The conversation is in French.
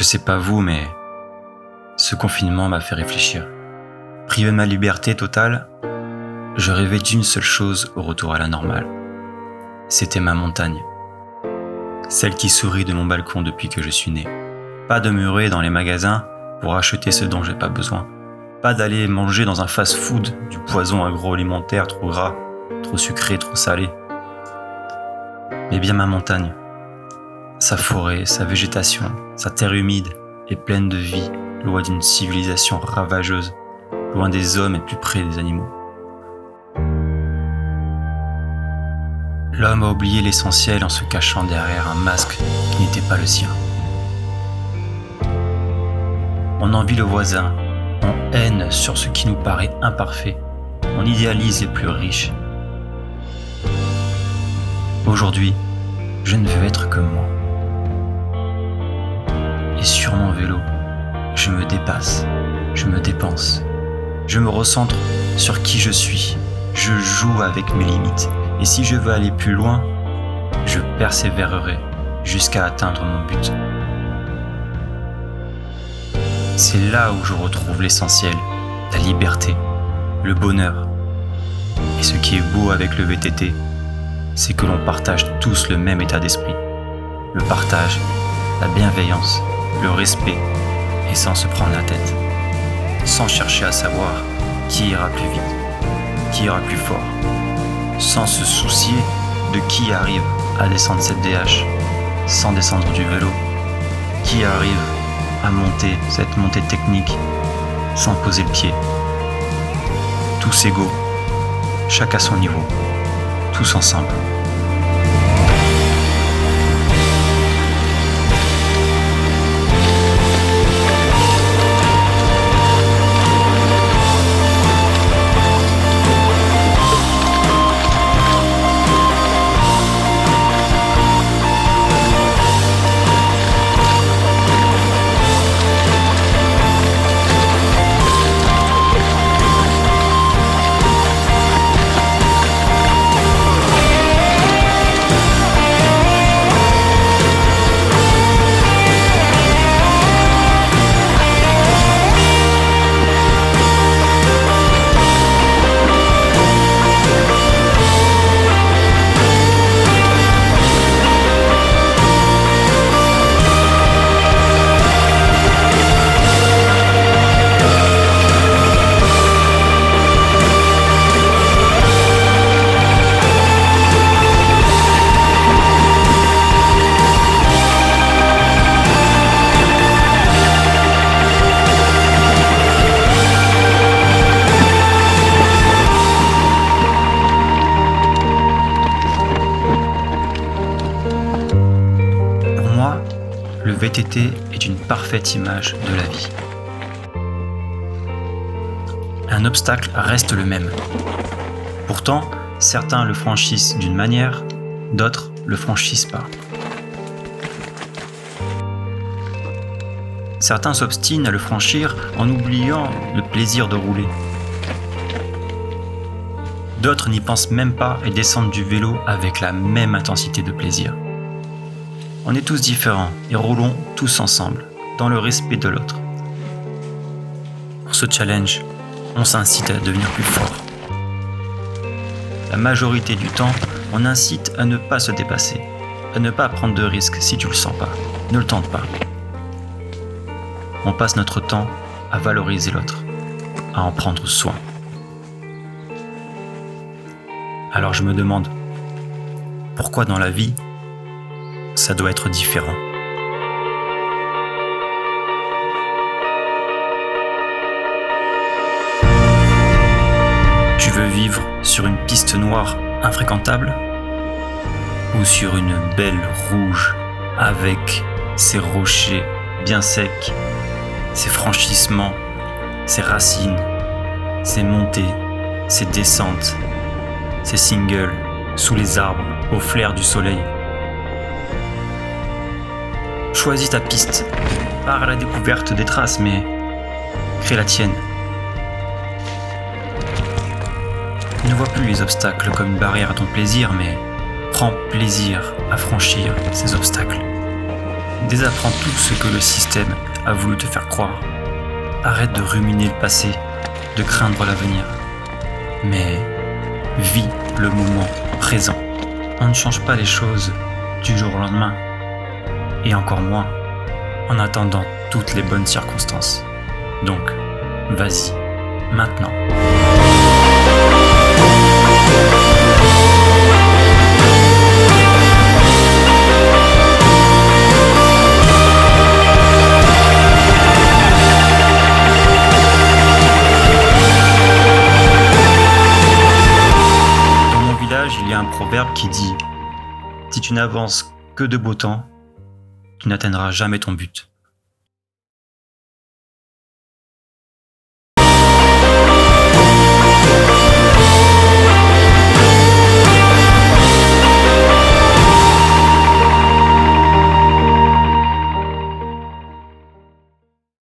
Je sais pas vous, mais ce confinement m'a fait réfléchir. Privé de ma liberté totale, je rêvais d'une seule chose au retour à la normale. C'était ma montagne. Celle qui sourit de mon balcon depuis que je suis né. Pas de me ruer dans les magasins pour acheter ce dont j'ai pas besoin. Pas d'aller manger dans un fast-food du poison agroalimentaire trop gras, trop sucré, trop salé. Mais bien ma montagne. Sa forêt, sa végétation, sa terre humide et pleine de vie, loin d'une civilisation ravageuse, loin des hommes et plus près des animaux. L'homme a oublié l'essentiel en se cachant derrière un masque qui n'était pas le sien. On envie le voisin, on haine sur ce qui nous paraît imparfait, on idéalise les plus riches. Aujourd'hui, je ne veux être que moi. Et sur mon vélo, je me dépasse, je me dépense, je me recentre sur qui je suis, je joue avec mes limites. Et si je veux aller plus loin, je persévérerai jusqu'à atteindre mon but. C'est là où je retrouve l'essentiel, la liberté, le bonheur. Et ce qui est beau avec le VTT, c'est que l'on partage tous le même état d'esprit. Le partage, la bienveillance, le respect, et sans se prendre la tête. Sans chercher à savoir qui ira plus vite, qui ira plus fort. Sans se soucier de qui arrive à descendre cette DH, sans descendre du vélo, qui arrive à monter cette montée technique sans poser le pied. Tous égaux, chacun à son niveau, tous ensemble. Le VTT est une parfaite image de la vie. Un obstacle reste le même. Pourtant, certains le franchissent d'une manière, d'autres le franchissent pas. Certains s'obstinent à le franchir en oubliant le plaisir de rouler. D'autres n'y pensent même pas et descendent du vélo avec la même intensité de plaisir. On est tous différents et roulons tous ensemble, dans le respect de l'autre. On se challenge, on s'incite à devenir plus fort. La majorité du temps, on incite à ne pas se dépasser, à ne pas prendre de risques si tu le sens pas. Ne le tente pas. On passe notre temps à valoriser l'autre, à en prendre soin. Alors je me demande, pourquoi dans la vie, ça doit être différent? Tu veux vivre sur une piste noire infréquentable ou sur une belle rouge avec ses rochers bien secs, ses franchissements, ses racines, ses montées, ses descentes, ses singles sous les arbres au flair du soleil? Choisis ta piste, pars à la découverte des traces, mais crée la tienne. Ne vois plus les obstacles comme une barrière à ton plaisir, mais prends plaisir à franchir ces obstacles. Désapprends tout ce que le système a voulu te faire croire. Arrête de ruminer le passé, de craindre l'avenir. Mais vis le moment présent. On ne change pas les choses du jour au lendemain. Et encore moins en attendant toutes les bonnes circonstances. Donc, vas-y, maintenant. Dans mon village, il y a un proverbe qui dit « Si tu n'avances que de beau temps, tu n'atteindras jamais ton but. »